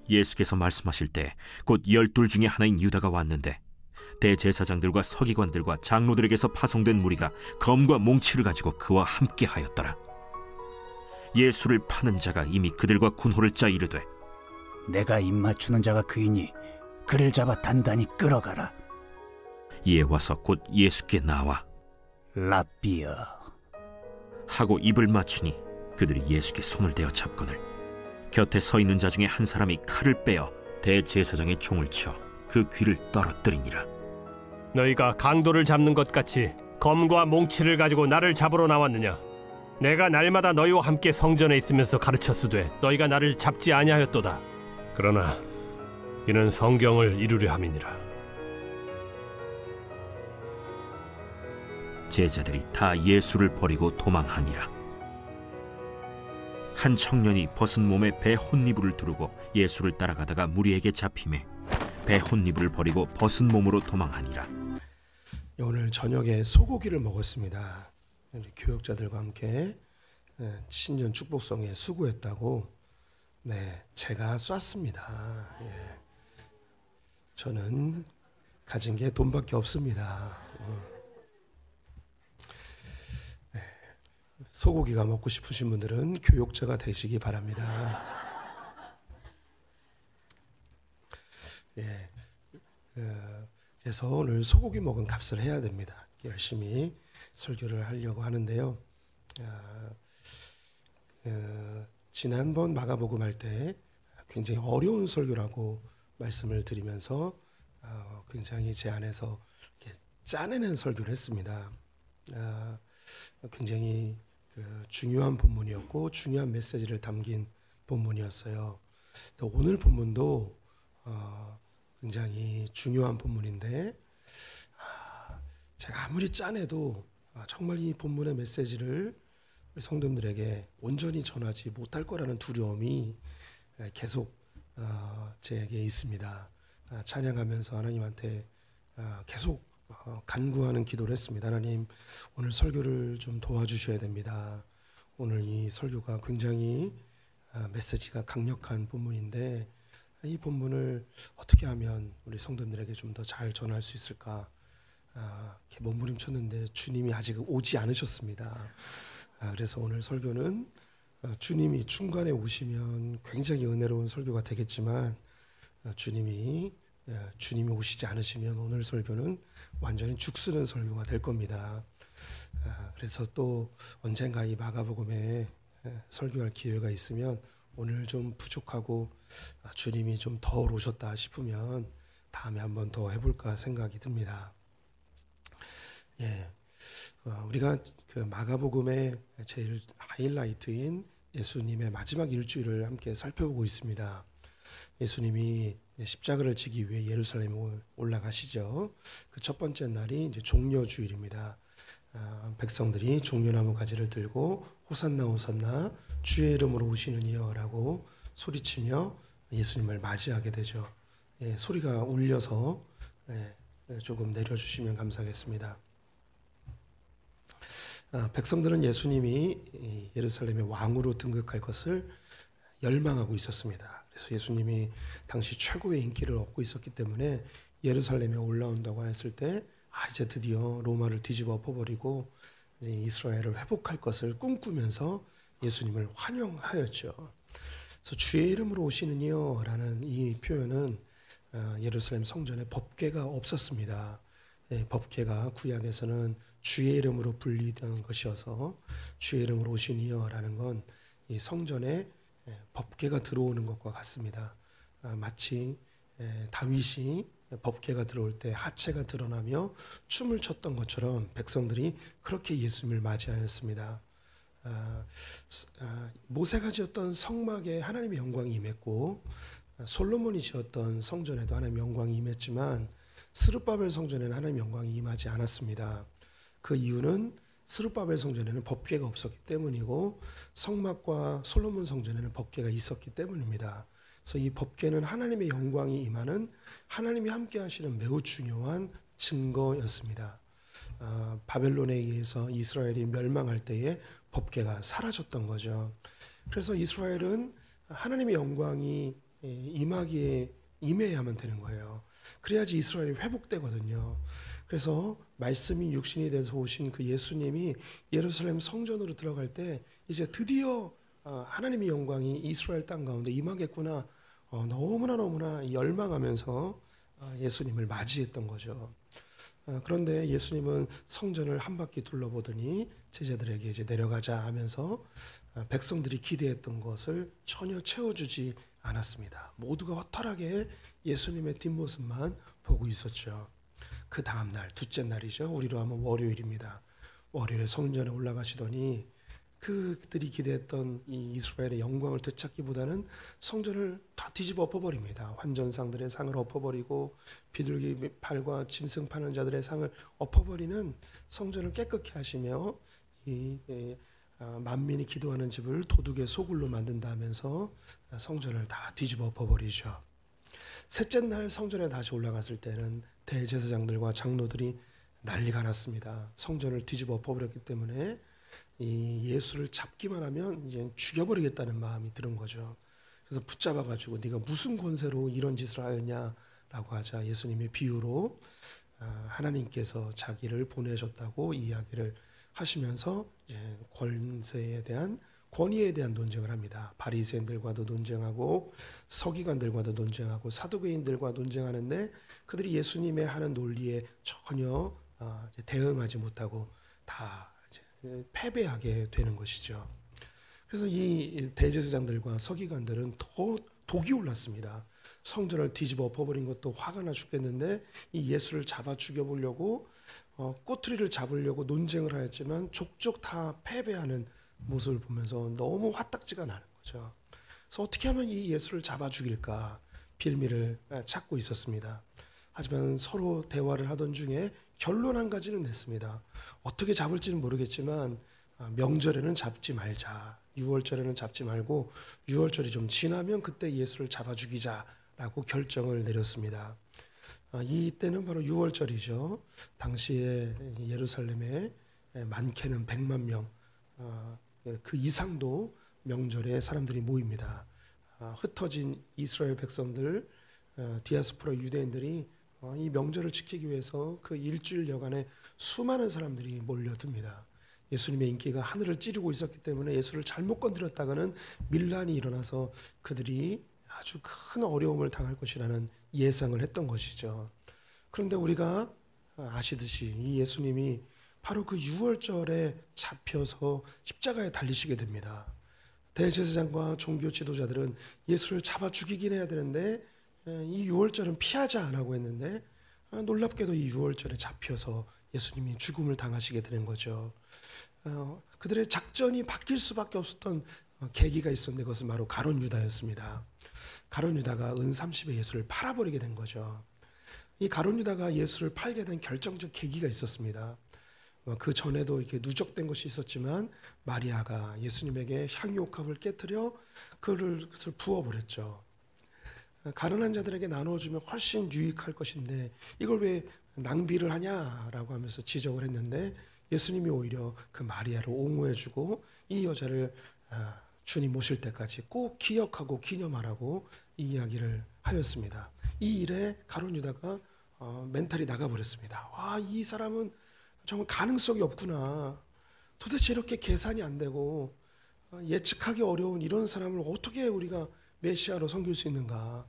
예수께서 말씀하실 때 곧 12 중에 하나인 유다가 왔는데 대제사장들과 서기관들과 장로들에게서 파송된 무리가 검과 몽치를 가지고 그와 함께 하였더라. 예수를 파는 자가 이미 그들과 군호를 짜 이르되, 내가 입맞추는 자가 그이니 그를 잡아 단단히 끌어가라. 이에 와서 곧 예수께 나와 랍비여 하고 입을 맞추니 그들이 예수께 손을 대어 잡거늘 곁에 서 있는 자 중에 한 사람이 칼을 빼어 대제사장의 총을 쳐 그 귀를 떨어뜨리니라. 너희가 강도를 잡는 것 같이 검과 몽치를 가지고 나를 잡으러 나왔느냐? 내가 날마다 너희와 함께 성전에 있으면서 가르쳤으되 너희가 나를 잡지 아니하였도다. 그러나 이는 성경을 이루려 함이니라. 제자들이 다 예수를 버리고 도망하니라. 한 청년이 벗은 몸에 배 혼니부를 두르고 예수를 따라가다가 무리에게 잡히매 배 혼니부를 버리고 벗은 몸으로 도망하니라. 오늘 저녁에 소고기를 먹었습니다. 우리 교역자들과 함께 신년 축복성에 수고했다고 제가 쐈습니다. 저는 가진 게 돈밖에 없습니다. 소고기가 먹고 싶으신 분들은 교역자가 되시기 바랍니다. 그래서 오늘 소고기 먹은 값을 해야 됩니다. 열심히 설교를 하려고 하는데요. 지난번 마가복음 할 때 굉장히 어려운 설교라고 말씀을 드리면서 굉장히 제 안에서 이렇게 짜내는 설교를 했습니다. 굉장히 중요한 본문이었고 중요한 메시지를 담긴 본문이었어요. 오늘 본문도 굉장히 중요한 본문인데 제가 아무리 짜내도 정말 이 본문의 메시지를 우리 성도님들에게 온전히 전하지 못할 거라는 두려움이 계속 제게 있습니다. 찬양하면서 하나님한테 계속 간구하는 기도를 했습니다. 하나님, 오늘 설교를 좀 도와주셔야 됩니다. 오늘 이 설교가 굉장히 메시지가 강력한 본문인데 이 본문을 어떻게 하면 우리 성도님들에게 좀 더 잘 전할 수 있을까? 이렇게 몸부림쳤는데 주님이 아직 오지 않으셨습니다. 그래서 오늘 설교는 주님이 중간에 오시면 굉장히 은혜로운 설교가 되겠지만 주님이 오시지 않으시면 오늘 설교는 완전히 죽쓰는 설교가 될 겁니다. 그래서 또 언젠가 이 마가복음에 설교할 기회가 있으면 오늘 좀 부족하고 주님이 좀 덜 오셨다 싶으면 다음에 한번 더 해볼까 생각이 듭니다. 우리가 그 마가복음의 제일 하이라이트인 예수님의 마지막 일주일을 함께 살펴보고 있습니다. 예수님이 십자가를 지기 위해 예루살렘에 올라가시죠. 그 첫 번째 날이 이제 종려주일입니다. 백성들이 종려나무 가지를 들고 호산나 호산나 주의 이름으로 오시는 이여라고 소리치며 예수님을 맞이하게 되죠. 소리가 울려서 조금 내려주시면 감사하겠습니다. 백성들은 예수님이 예루살렘의 왕으로 등극할 것을 열망하고 있었습니다. 그래서 예수님이 당시 최고의 인기를 얻고 있었기 때문에 예루살렘에 올라온다고 했을 때 이제 드디어 로마를 뒤집어 엎어버리고 이스라엘을 회복할 것을 꿈꾸면서 예수님을 환영하였죠. 그래서 주의 이름으로 오시는 이여 라는 이 표현은 예루살렘 성전에 법궤가 없었습니다. 법궤가 구약에서는 주의 이름으로 불리던 것이어서 주의 이름으로 오시는 이여 라는 건 이 성전에 법궤가 들어오는 것과 같습니다. 마치 다윗이 법궤가 들어올 때 하체가 드러나며 춤을 췄던 것처럼 백성들이 그렇게 예수님을 맞이하였습니다. 모세가 지었던 성막에 하나님의 영광이 임했고 솔로몬이 지었던 성전에도 하나님의 영광이 임했지만 스룹바벨 성전에는 하나님의 영광이 임하지 않았습니다. 그 이유는 스룹바벨 성전에는 법궤가 없었기 때문이고 성막과 솔로몬 성전에는 법궤가 있었기 때문입니다. 그래서 이 법궤는 하나님의 영광이 임하는 하나님이 함께 하시는 매우 중요한 증거였습니다. 바벨론에 의해서 이스라엘이 멸망할 때에 법궤가 사라졌던 거죠. 그래서 이스라엘은 하나님의 영광이 임하기에 임해야만 되는 거예요. 그래야지 이스라엘이 회복되거든요. 그래서 말씀이 육신이 돼서 오신 그 예수님이 예루살렘 성전으로 들어갈 때 이제 드디어 하나님의 영광이 이스라엘 땅 가운데 임하겠구나, 너무나 열망하면서 예수님을 맞이했던 거죠. 그런데 예수님은 성전을 한 바퀴 둘러보더니 제자들에게 이제 내려가자 하면서 백성들이 기대했던 것을 전혀 채워주지 않았습니다. 모두가 허탈하게 예수님의 뒷모습만 보고 있었죠. 그 다음 날, 둘째 날이죠. 우리로 하면 월요일입니다. 월요일에 성전에 올라가시더니 그들이 기대했던 이 이스라엘의 영광을 되찾기보다는 성전을 다 뒤집어 엎어버립니다. 환전상들의 상을 엎어버리고 비둘기 팔과 짐승 파는 자들의 상을 엎어버리는, 성전을 깨끗게 하시며 만민이 기도하는 집을 도둑의 소굴로 만든다 하면서 성전을 다 뒤집어 엎어버리죠. 셋째 날 성전에 다시 올라갔을 때는 대제사장들과 장로들이 난리가 났습니다. 성전을 뒤집어 엎어버렸기 때문에 이 예수를 잡기만 하면 이제 죽여버리겠다는 마음이 드는 거죠. 그래서 붙잡아가지고 네가 무슨 권세로 이런 짓을 하였냐라고 하자 예수님의 비유로 하나님께서 자기를 보내셨다고 이야기를 하시면서 이제 권위에 대한 논쟁을 합니다. 바리새인들과도 논쟁하고 서기관들과도 논쟁하고 사두개인들과 논쟁하는데 그들이 예수님의 하는 논리에 전혀 대응하지 못하고 다 패배하게 되는 것이죠. 그래서 이 대제사장들과 서기관들은 더 독이 올랐습니다. 성전을 뒤집어 엎어버린 것도 화가 나 죽겠는데 이 예수를 잡아 죽여보려고 꼬투리를 잡으려고 논쟁을 하였지만 족족 다 패배하는 모습을 보면서 너무 화딱지가 나는 거죠. 그래서 어떻게 하면 이 예수를 잡아 죽일까 빌미를 찾고 있었습니다. 하지만 서로 대화를 하던 중에 결론 한 가지는 냈습니다. 어떻게 잡을지는 모르겠지만 명절에는 잡지 말자. 6월절에는 잡지 말고 6월절이 좀 지나면 그때 예수를 잡아 죽이자라고 결정을 내렸습니다. 이때는 바로 6월절이죠. 당시에 예루살렘에 많게는 100만 명, 그 이상도 명절에 사람들이 모입니다. 흩어진 이스라엘 백성들, 디아스포라 유대인들이 이 명절을 지키기 위해서 그 일주일여간에 수많은 사람들이 몰려듭니다. 예수님의 인기가 하늘을 찌르고 있었기 때문에 예수를 잘못 건드렸다가는 밀란이 일어나서 그들이 아주 큰 어려움을 당할 것이라는 예상을 했던 것이죠. 그런데 우리가 아시듯이 이 예수님이 바로 그 6월절에 잡혀서 십자가에 달리시게 됩니다. 대제사장과 종교 지도자들은 예수를 잡아 죽이긴 해야 되는데 이 6월절은 피하자라고 했는데 놀랍게도 이 6월절에 잡혀서 예수님이 죽음을 당하시게 되는 거죠. 그들의 작전이 바뀔 수밖에 없었던 계기가 있었는데 그것은 바로 가룟 유다였습니다. 가룟 유다가 은 30에 예수를 팔아버리게 된 거죠. 이 가룟 유다가 예수를 팔게 된 결정적 계기가 있었습니다. 그 전에도 이렇게 누적된 것이 있었지만 마리아가 예수님에게 향유옥합을 깨뜨려 그것을 부어버렸죠. 가난한 자들에게 나눠주면 훨씬 유익할 것인데 이걸 왜 낭비를 하냐라고 하면서 지적을 했는데 예수님이 오히려 그 마리아를 옹호해주고 이 여자를 주님 오실 때까지 꼭 기억하고 기념하라고 이 이야기를 하였습니다. 이 일에 가룟 유다가 멘탈이 나가버렸습니다. 와, 이 사람은 정말 가능성이 없구나. 도대체 이렇게 계산이 안 되고 예측하기 어려운 이런 사람을 어떻게 우리가 메시아로 섬길 수 있는가.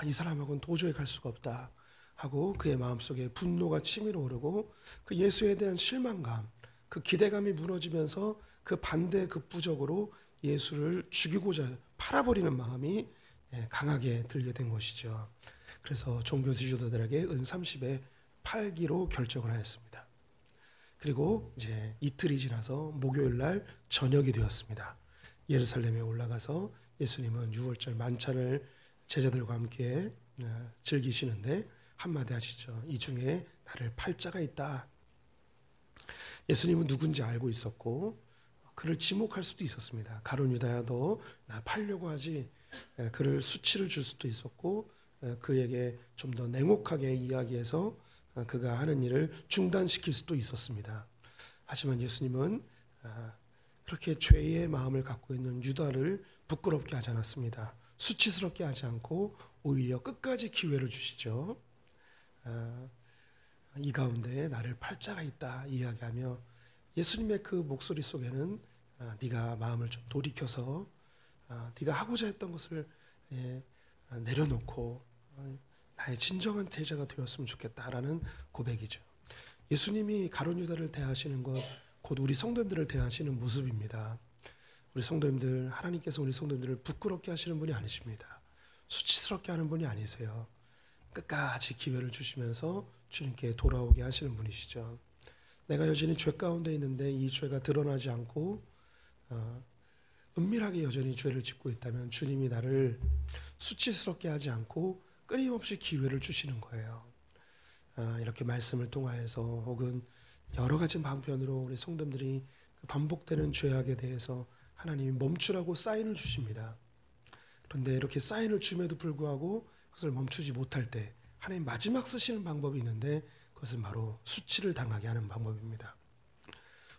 이 사람하고는 도저히 갈 수가 없다 하고 그의 마음속에 분노가 치밀어 오르고 그 예수에 대한 실망감, 그 기대감이 무너지면서 그 반대 급부적으로 예수를 죽이고자 팔아버리는 마음이 강하게 들게 된 것이죠. 그래서 종교 지도자들에게 은 30에 팔기로 결정을 하였습니다. 그리고 이제 이틀이 지나서 목요일 날 저녁이 되었습니다. 예루살렘에 올라가서 예수님은 6월절 만찬을 제자들과 함께 즐기시는데 한마디 하시죠. 이 중에 나를 팔 자가 있다. 예수님은 누군지 알고 있었고 그를 지목할 수도 있었습니다. 가룟 유다야도 나 팔려고 하지. 그를 수치를 줄 수도 있었고 그에게 좀 더 냉혹하게 이야기해서 그가 하는 일을 중단시킬 수도 있었습니다. 하지만 예수님은 그렇게 죄의 마음을 갖고 있는 유다를 부끄럽게 하지 않았습니다. 수치스럽게 하지 않고 오히려 끝까지 기회를 주시죠. 이 가운데 나를 팔자가 있다 이야기하며 예수님의 그 목소리 속에는 네가 마음을 좀 돌이켜서 네가 하고자 했던 것을 내려놓고 나의 진정한 제자가 되었으면 좋겠다라는 고백이죠. 예수님이 가룟 유다를 대하시는 것 곧 우리 성도님들을 대하시는 모습입니다. 우리 성도님들, 하나님께서 우리 성도님들을 부끄럽게 하시는 분이 아니십니다. 수치스럽게 하는 분이 아니세요. 끝까지 기회를 주시면서 주님께 돌아오게 하시는 분이시죠. 내가 여전히 죄 가운데 있는데 이 죄가 드러나지 않고 은밀하게 여전히 죄를 짓고 있다면 주님이 나를 수치스럽게 하지 않고 끊임없이 기회를 주시는 거예요. 이렇게 말씀을 통하여서 혹은 여러 가지 방편으로 우리 성도들이 반복되는 죄악에 대해서 하나님이 멈추라고 사인을 주십니다. 그런데 이렇게 사인을 줌에도 불구하고 그것을 멈추지 못할 때 하나님 마지막 쓰시는 방법이 있는데 그것은 바로 수치를 당하게 하는 방법입니다.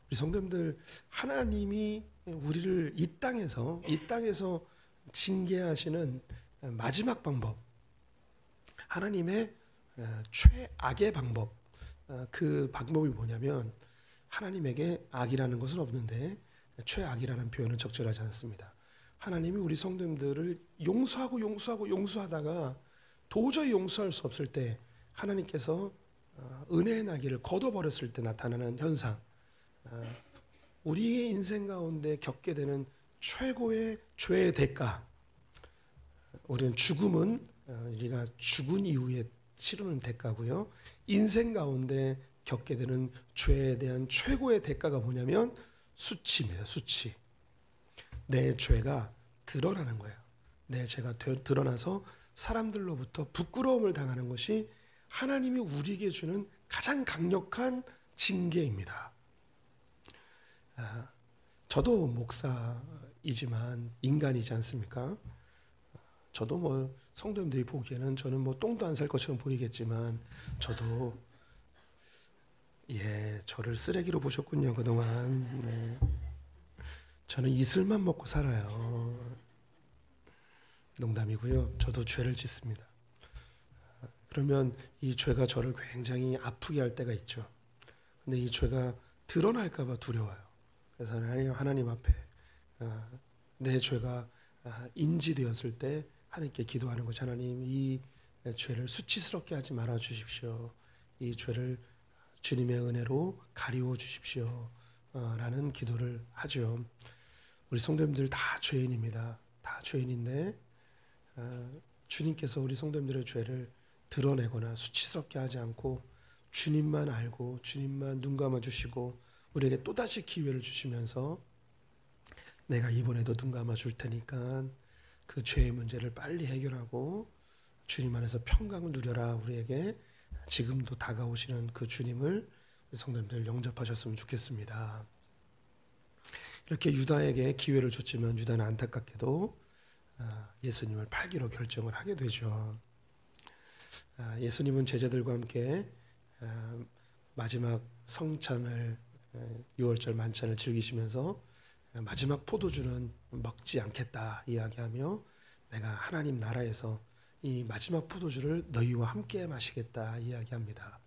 우리 성도님들, 하나님이 우리를 이 땅에서 징계하시는 마지막 방법, 하나님의 최악의 방법, 그 방법이 뭐냐면 하나님에게 악이라는 것은 없는데 최악이라는 표현은 적절하지 않습니다. 하나님이 우리 성도님들을 용서하다가 도저히 용서할 수 없을 때 하나님께서 은혜의 날개를 걷어버렸을 때 나타나는 현상, 우리의 인생 가운데 겪게 되는 최고의 죄의 대가, 우리는 죽음은 우리가 죽은 이후에 치르는 대가고요. 인생 가운데 겪게 되는 죄에 대한 최고의 대가가 뭐냐면 수치입니다. 수치. 내 죄가 드러나는 거예요. 내 죄가 드러나서 사람들로부터 부끄러움을 당하는 것이 하나님이 우리에게 주는 가장 강력한 징계입니다. 저도 목사이지만 인간이지 않습니까? 저도 뭐 성도님들이 보기에는 저는 뭐 똥도 안 살 것처럼 보이겠지만 저도 저를 쓰레기로 보셨군요 그동안. 네. 저는 이슬만 먹고 살아요. 농담이고요. 저도 죄를 짓습니다. 그러면 이 죄가 저를 굉장히 아프게 할 때가 있죠. 근데 이 죄가 드러날까 봐 두려워요. 그래서 하나님 앞에 내 죄가 인지되었을 때 하나님께 기도하는 것이 하나님 이 죄를 수치스럽게 하지 말아 주십시오. 이 죄를 주님의 은혜로 가리워 주십시오. 라는 기도를 하죠. 우리 성도님들 다 죄인입니다. 다 죄인인데 주님께서 우리 성도님들의 죄를 드러내거나 수치스럽게 하지 않고 주님만 알고 주님만 눈 감아 주시고 우리에게 또다시 기회를 주시면서 내가 이번에도 눈 감아 줄 테니까 그 죄의 문제를 빨리 해결하고 주님 안에서 평강을 누려라. 우리에게 지금도 다가오시는 그 주님을 우리 성도님들 영접하셨으면 좋겠습니다. 이렇게 유다에게 기회를 줬지만 유다는 안타깝게도 예수님을 팔기로 결정을 하게 되죠. 예수님은 제자들과 함께 마지막 성찬을 6월절 만찬을 즐기시면서 마지막 포도주는 먹지 않겠다 이야기하며 내가 하나님 나라에서 이 마지막 포도주를 너희와 함께 마시겠다 이야기합니다.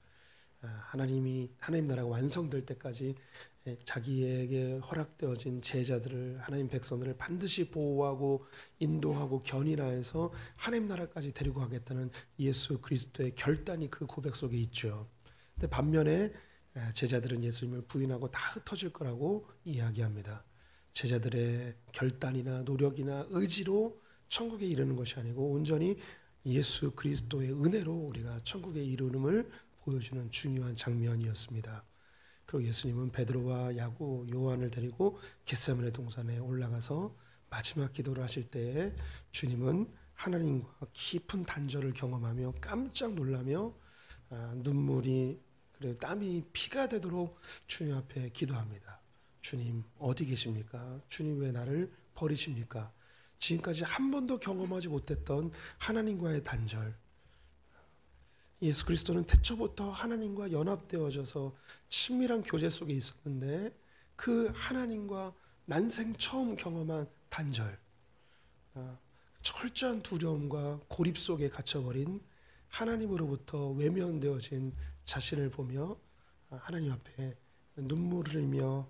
하나님 나라가 완성될 때까지 자기에게 허락되어진 제자들을 하나님 백성들을 반드시 보호하고 인도하고 견인하여서 하나님 나라까지 데리고 가겠다는 예수 그리스도의 결단이 그 고백 속에 있죠. 근데 반면에 제자들은 예수님을 부인하고 다 흩어질 거라고 이야기합니다. 제자들의 결단이나 노력이나 의지로 천국에 이르는 것이 아니고 온전히 예수 그리스도의 은혜로 우리가 천국에 이르름을 보여주는 중요한 장면이었습니다. 그리고 예수님은 베드로와 야고, 요한을 데리고 겟세마네 동산에 올라가서 마지막 기도를 하실 때에 주님은 하나님과 깊은 단절을 경험하며 깜짝 놀라며 눈물이 그리고 땀이 피가 되도록 주님 앞에 기도합니다. 주님 어디 계십니까? 주님 왜 나를 버리십니까? 지금까지 한 번도 경험하지 못했던 하나님과의 단절. 예수 그리스도는 태초부터 하나님과 연합되어져서 친밀한 교제 속에 있었는데 그 하나님과 난생 처음 경험한 단절. 철저한 두려움과 고립 속에 갇혀버린 하나님으로부터 외면되어진 자신을 보며 하나님 앞에 눈물을 흘리며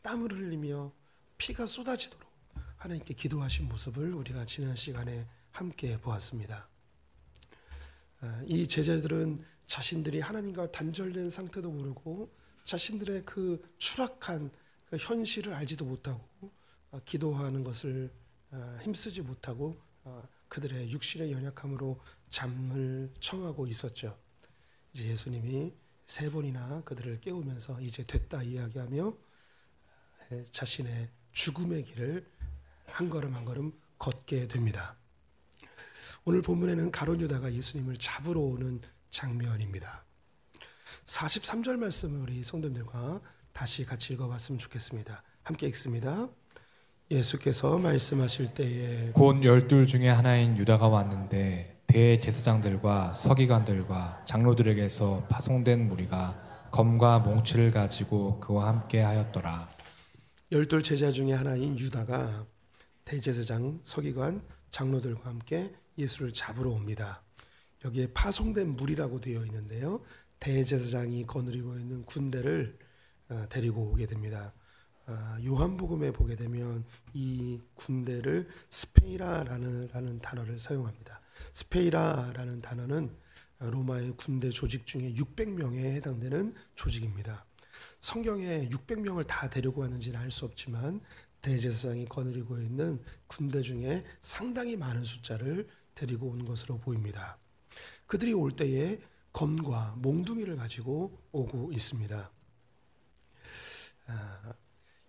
땀을 흘리며 피가 쏟아지도록 하나님께 기도하신 모습을 우리가 지난 시간에 함께 보았습니다. 이 제자들은 자신들이 하나님과 단절된 상태도 모르고 자신들의 그 추락한 그 현실을 알지도 못하고 기도하는 것을 힘쓰지 못하고 그들의 육신의 연약함으로 잠을 청하고 있었죠. 이제 예수님이 3번이나 그들을 깨우면서 이제 됐다 이야기하며 자신의 죽음의 길을 한 걸음 한 걸음 걷게 됩니다. 오늘 본문에는 가룟 유다가 예수님을 잡으러 오는 장면입니다. 43절 말씀을 우리 성도님들과 다시 같이 읽어봤으면 좋겠습니다. 함께 읽습니다. 예수께서 말씀하실 때에 곧 12 중에 하나인 유다가 왔는데 대제사장들과 서기관들과 장로들에게서 파송된 무리가 검과 몽치를 가지고 그와 함께 하였더라. 12 제자 중에 하나인 유다가 대제사장, 서기관, 장로들과 함께 예수를 잡으러 옵니다. 여기에 파송된 무리라고 되어 있는데요. 대제사장이 거느리고 있는 군대를 데리고 오게 됩니다. 요한복음에 보게 되면 이 군대를 스페이라라는 단어를 사용합니다. 스페이라라는 단어는 로마의 군대 조직 중에 600명에 해당되는 조직입니다. 성경에 600명을 다 데리고 왔는지는 알 수 없지만 대제사장이 거느리고 있는 군대 중에 상당히 많은 숫자를 데리고 온 것으로 보입니다. 그들이 올 때에 검과 몽둥이를 가지고 오고 있습니다.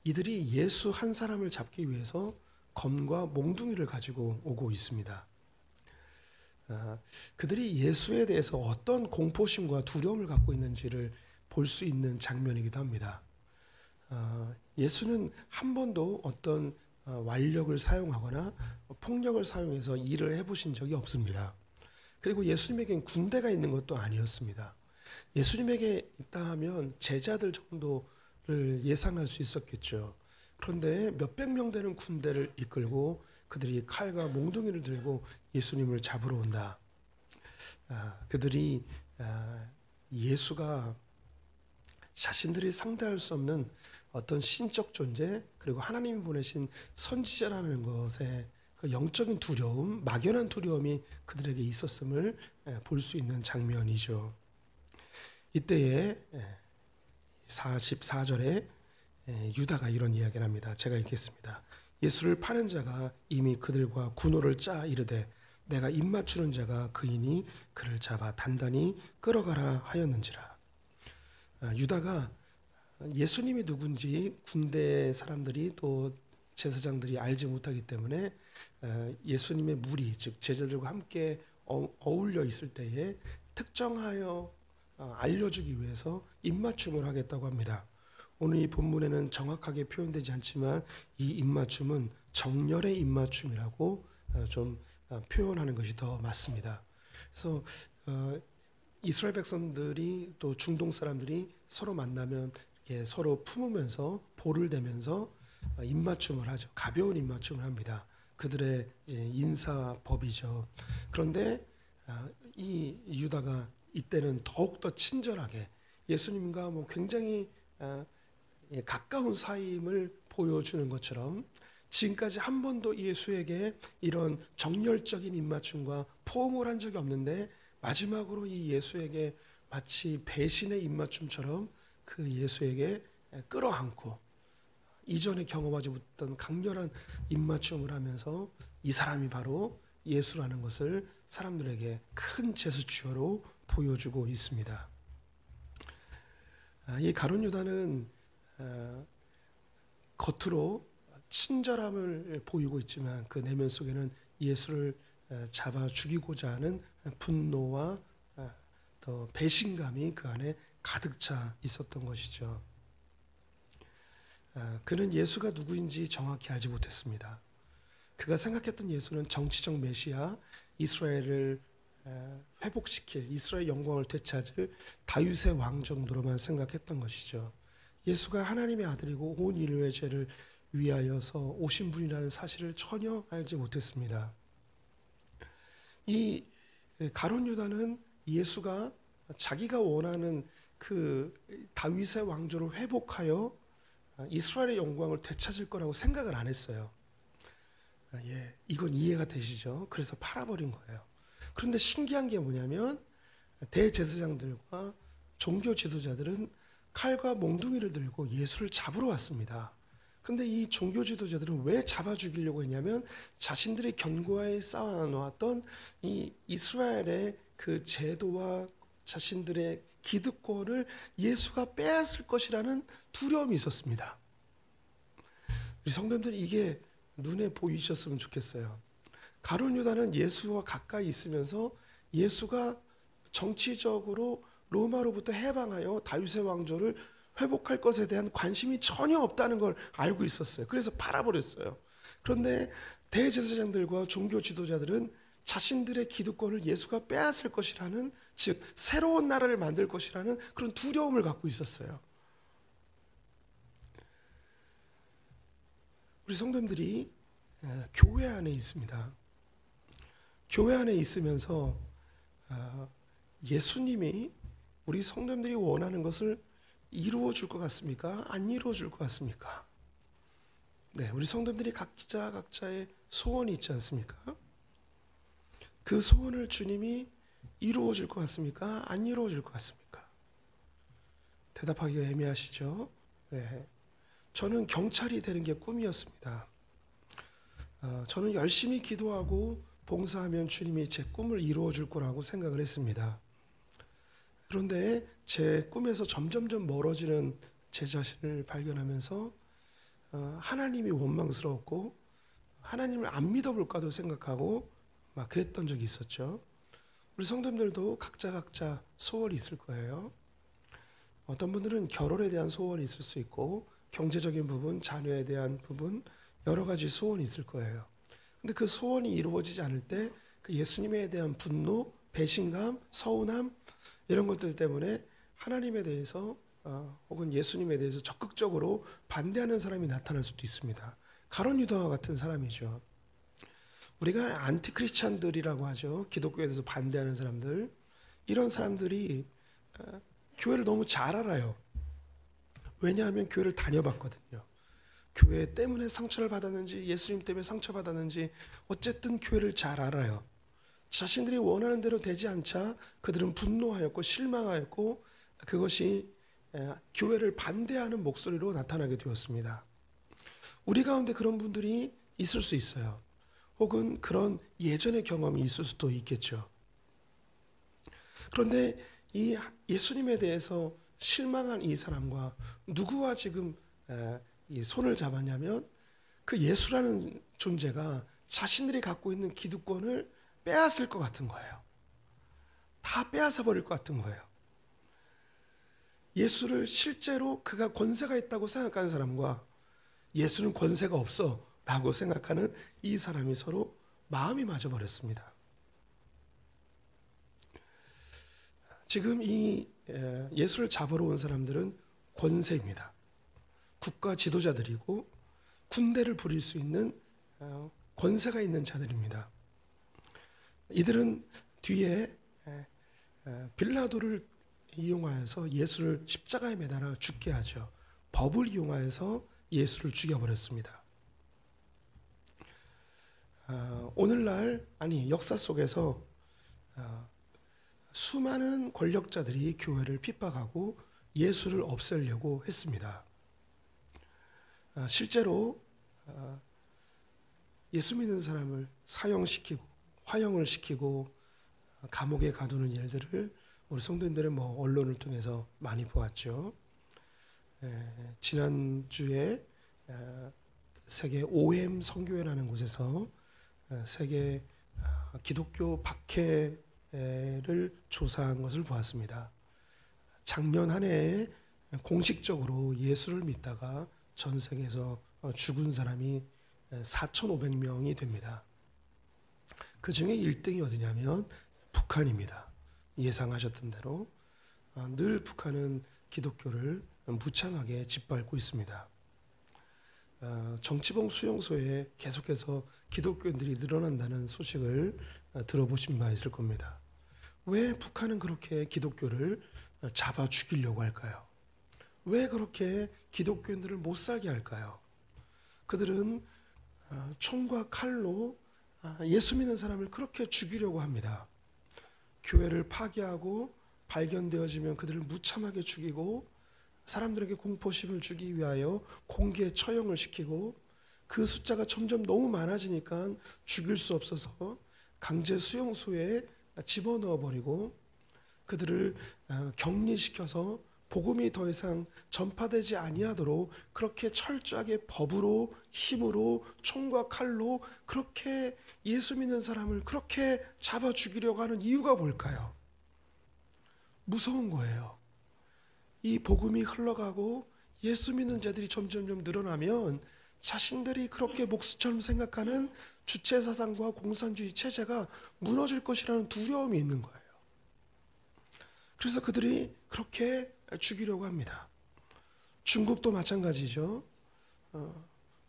이들이 예수 한 사람을 잡기 위해서 검과 몽둥이를 가지고 오고 있습니다. 그들이 예수에 대해서 어떤 공포심과 두려움을 갖고 있는지를 볼 수 있는 장면이기도 합니다. 예수는 한 번도 어떤 완력을 사용하거나 폭력을 사용해서 일을 해보신 적이 없습니다. 그리고 예수님에겐 군대가 있는 것도 아니었습니다. 예수님에게 있다 하면 제자들 정도를 예상할 수 있었겠죠. 그런데 몇백 명 되는 군대를 이끌고 그들이 칼과 몽둥이를 들고 예수님을 잡으러 온다. 그들이 예수가 자신들이 상대할 수 없는 어떤 신적 존재 그리고 하나님이 보내신 선지자라는 것에 그 영적인 두려움, 막연한 두려움이 그들에게 있었음을 볼 수 있는 장면이죠. 이때에 44절에 유다가 이런 이야기를 합니다. 제가 읽겠습니다. 예수를 파는 자가 이미 그들과 군호를 짜 이르되 내가 입맞추는 자가 그이니 그를 잡아 단단히 끌어가라 하였는지라. 유다가 예수님이 누군지 군대 사람들이 또 제사장들이 알지 못하기 때문에 예수님의 무리 즉 제자들과 함께 어울려 있을 때에 특정하여 알려주기 위해서 입맞춤을 하겠다고 합니다. 오늘 이 본문에는 정확하게 표현되지 않지만 이 입맞춤은 정렬의 입맞춤이라고 좀 표현하는 것이 더 맞습니다. 그래서 이스라엘 백성들이 또 중동 사람들이 서로 만나면 이렇게 서로 품으면서 볼을 대면서 입맞춤을 하죠. 가벼운 입맞춤을 합니다. 그들의 인사법이죠. 그런데 이 유다가 이때는 더욱더 친절하게 예수님과 뭐 굉장히 가까운 사이임을 보여주는 것처럼 지금까지 한 번도 예수에게 이런 정열적인 입맞춤과 포옹을 한 적이 없는데 마지막으로 이 예수에게 마치 배신의 입맞춤처럼 그 예수에게 끌어안고 이전에 경험하지 못했던 강렬한 입맞춤을 하면서 이 사람이 바로 예수라는 것을 사람들에게 큰 제스처로 보여주고 있습니다. 이 가룟 유다는 겉으로 친절함을 보이고 있지만 그 내면 속에는 예수를 잡아 죽이고자 하는 분노와 더 배신감이 그 안에 가득 차 있었던 것이죠. 그는 예수가 누구인지 정확히 알지 못했습니다. 그가 생각했던 예수는 정치적 메시아, 이스라엘을 회복시킬, 이스라엘 영광을 되찾을 다윗의 왕 정도로만 생각했던 것이죠. 예수가 하나님의 아들이고 온 인류의 죄를 위하여서 오신 분이라는 사실을 전혀 알지 못했습니다. 이 가룟 유다는 예수가 자기가 원하는 그 다윗의 왕조를 회복하여 이스라엘의 영광을 되찾을 거라고 생각을 안 했어요. 이건 이해가 되시죠? 그래서 팔아버린 거예요. 그런데 신기한 게 뭐냐면 대제사장들과 종교 지도자들은 칼과 몽둥이를 들고 예수를 잡으러 왔습니다. 근데 이 종교 지도자들은 왜 잡아 죽이려고 했냐면 자신들이 견고하게 쌓아놓았던 이 이스라엘의 그 제도와 자신들의 기득권을 예수가 빼앗을 것이라는 두려움이 있었습니다. 우리 성도님들 이게 눈에 보이셨으면 좋겠어요. 가룟 유다는 예수와 가까이 있으면서 예수가 정치적으로 로마로부터 해방하여 다윗의 왕조를 회복할 것에 대한 관심이 전혀 없다는 걸 알고 있었어요. 그래서 팔아버렸어요. 그런데 대제사장들과 종교 지도자들은 자신들의 기득권을 예수가 빼앗을 것이라는, 즉 새로운 나라를 만들 것이라는 그런 두려움을 갖고 있었어요. 우리 성도님들이 교회 안에 있습니다. 교회 안에 있으면서 예수님이 우리 성도님들이 원하는 것을 이루어 줄 것 같습니까? 안 이루어 줄 것 같습니까? 네, 우리 성도님들이 각자의 소원이 있지 않습니까? 그 소원을 주님이 이루어 줄 것 같습니까? 안 이루어 줄 것 같습니까? 대답하기가 애매하시죠? 네. 저는 경찰이 되는 게 꿈이었습니다. 저는 열심히 기도하고 봉사하면 주님이 제 꿈을 이루어 줄 거라고 생각을 했습니다. 그런데 제 꿈에서 점점점 멀어지는 제 자신을 발견하면서 하나님이 원망스러웠고 하나님을 안 믿어볼까도 생각하고 막 그랬던 적이 있었죠. 우리 성도님들도 각자 소원이 있을 거예요. 어떤 분들은 결혼에 대한 소원이 있을 수 있고 경제적인 부분, 자녀에 대한 부분, 여러 가지 소원이 있을 거예요. 근데 그 소원이 이루어지지 않을 때 그 예수님에 대한 분노, 배신감, 서운함 이런 것들 때문에 하나님에 대해서 혹은 예수님에 대해서 적극적으로 반대하는 사람이 나타날 수도 있습니다. 가룟 유다와 같은 사람이죠. 우리가 안티크리스찬들이라고 하죠. 기독교에 대해서 반대하는 사람들. 이런 사람들이 교회를 너무 잘 알아요. 왜냐하면 교회를 다녀봤거든요. 교회 때문에 상처를 받았는지 예수님 때문에 상처받았는지 어쨌든 교회를 잘 알아요. 자신들이 원하는 대로 되지 않자 그들은 분노하였고 실망하였고 그것이 교회를 반대하는 목소리로 나타나게 되었습니다. 우리 가운데 그런 분들이 있을 수 있어요. 혹은 그런 예전의 경험이 있을 수도 있겠죠. 그런데 이 예수님에 대해서 실망한 이 사람과 누구와 지금 이 손을 잡았냐면 그 예수라는 존재가 자신들이 갖고 있는 기득권을 빼앗을 것 같은 거예요. 다 빼앗아 버릴 것 같은 거예요. 예수를 실제로 그가 권세가 있다고 생각하는 사람과 예수는 권세가 없어 라고 생각하는 이 사람이 서로 마음이 맞아버렸습니다. 지금 이 예수를 잡으러 온 사람들은 권세입니다. 국가 지도자들이고 군대를 부릴 수 있는 권세가 있는 자들입니다. 이들은 뒤에 빌라도를 이용하여서 예수를 십자가에 매달아 죽게 하죠. 법을 이용하여서 예수를 죽여버렸습니다. 오늘날 역사 속에서 수많은 권력자들이 교회를 핍박하고 예수를 없애려고 했습니다. 실제로 예수 믿는 사람을 사형시키고 화형을 시키고 감옥에 가두는 일들을 우리 성도님들은 언론을 통해서 많이 보았죠. 지난주에 세계 OM 선교회라는 곳에서 세계 기독교 박해를 조사한 것을 보았습니다. 작년 한 해에 공식적으로 예수를 믿다가 전 세계에서 죽은 사람이 4,500명이 됩니다. 그 중에 1등이 어디냐면 북한입니다. 예상하셨던 대로 늘 북한은 기독교를 무참하게 짓밟고 있습니다. 정치봉 수용소에 계속해서 기독교인들이 늘어난다는 소식을 들어보신 바 있을 겁니다. 왜 북한은 그렇게 기독교를 잡아 죽이려고 할까요? 왜 그렇게 기독교인들을 못 살게 할까요? 그들은 총과 칼로 예수 믿는 사람을 그렇게 죽이려고 합니다. 교회를 파괴하고 발견되어지면 그들을 무참하게 죽이고 사람들에게 공포심을 주기 위하여 공개 처형을 시키고 그 숫자가 점점 너무 많아지니까 죽일 수 없어서 강제 수용소에 집어넣어 버리고 그들을 격리시켜서 복음이 더 이상 전파되지 아니하도록 그렇게 철저하게 법으로 힘으로 총과 칼로 그렇게 예수 믿는 사람을 그렇게 잡아 죽이려고 하는 이유가 뭘까요? 무서운 거예요. 이 복음이 흘러가고 예수 믿는 자들이 점점점 늘어나면 자신들이 그렇게 목수처럼 생각하는 주체사상과 공산주의 체제가 무너질 것이라는 두려움이 있는 거예요. 그래서 그들이 그렇게 죽이려고 합니다. 중국도 마찬가지죠.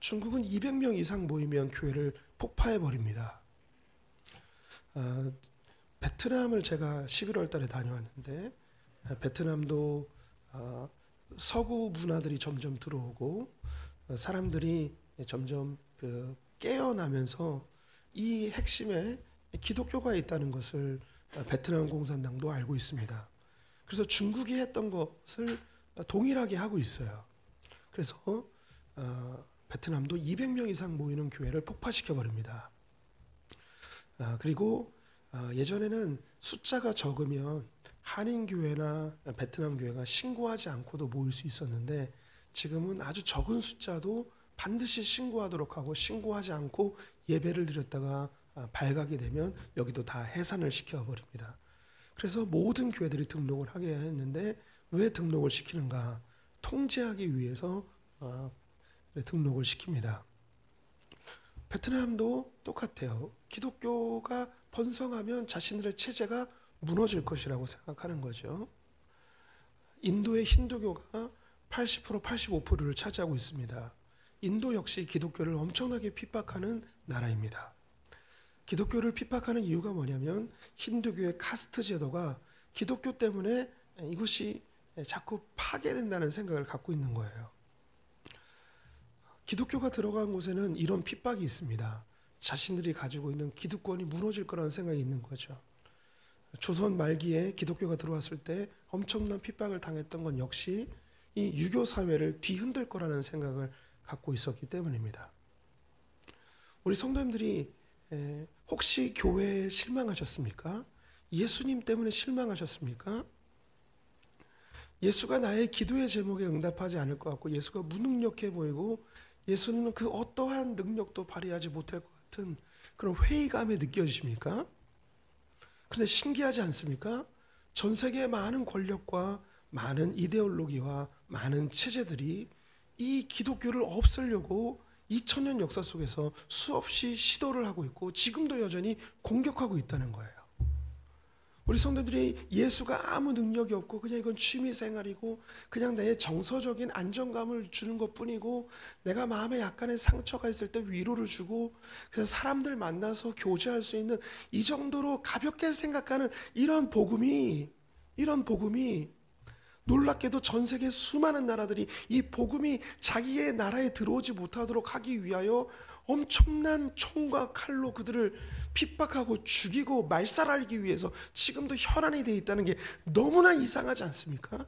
중국은 200명 이상 모이면 교회를 폭파해 버립니다. 베트남을 제가 11월 달에 다녀왔는데 베트남도 서구 문화들이 점점 들어오고 사람들이 점점 깨어나면서 이 핵심에 기독교가 있다는 것을 베트남 공산당도 알고 있습니다. 그래서 중국이 했던 것을 동일하게 하고 있어요. 그래서 베트남도 200명 이상 모이는 교회를 폭파시켜 버립니다. 그리고 예전에는 숫자가 적으면 한인교회나 베트남 교회가 신고하지 않고도 모일 수 있었는데 지금은 아주 적은 숫자도 반드시 신고하도록 하고 신고하지 않고 예배를 드렸다가 발각이 되면 여기도 다 해산을 시켜버립니다. 그래서 모든 교회들이 등록을 하게 했는데 왜 등록을 시키는가? 통제하기 위해서 등록을 시킵니다. 베트남도 똑같아요. 기독교가 번성하면 자신들의 체제가 무너질 것이라고 생각하는 거죠. 인도의 힌두교가 80%, 85%를 차지하고 있습니다. 인도 역시 기독교를 엄청나게 핍박하는 나라입니다. 기독교를 핍박하는 이유가 뭐냐면 힌두교의 카스트 제도가 기독교 때문에 이것이 자꾸 파괴된다는 생각을 갖고 있는 거예요. 기독교가 들어간 곳에는 이런 핍박이 있습니다. 자신들이 가지고 있는 기득권이 무너질 거라는 생각이 있는 거죠. 조선 말기에 기독교가 들어왔을 때 엄청난 핍박을 당했던 건 역시 이 유교 사회를 뒤흔들 거라는 생각을 갖고 있었기 때문입니다. 우리 성도님들이 혹시 교회에 실망하셨습니까? 예수님 때문에 실망하셨습니까? 예수가 나의 기도의 제목에 응답하지 않을 것 같고 예수가 무능력해 보이고 예수는 그 어떠한 능력도 발휘하지 못할 것 같은 그런 회의감이 느껴지십니까? 그런데 신기하지 않습니까? 전 세계의 많은 권력과 많은 이데올로기와 많은 체제들이 이 기독교를 없애려고 2000년 역사 속에서 수없이 시도를 하고 있고 지금도 여전히 공격하고 있다는 거예요. 우리 성도들이 예수가 아무 능력이 없고 그냥 이건 취미생활이고 그냥 내 정서적인 안정감을 주는 것뿐이고 내가 마음에 약간의 상처가 있을 때 위로를 주고 그래서 사람들 만나서 교제할 수 있는 이 정도로 가볍게 생각하는 이런 복음이 놀랍게도 전 세계 수많은 나라들이 이 복음이 자기의 나라에 들어오지 못하도록 하기 위하여 엄청난 총과 칼로 그들을 핍박하고 죽이고 말살하기 위해서 지금도 혈안이 되어 있다는 게 너무나 이상하지 않습니까?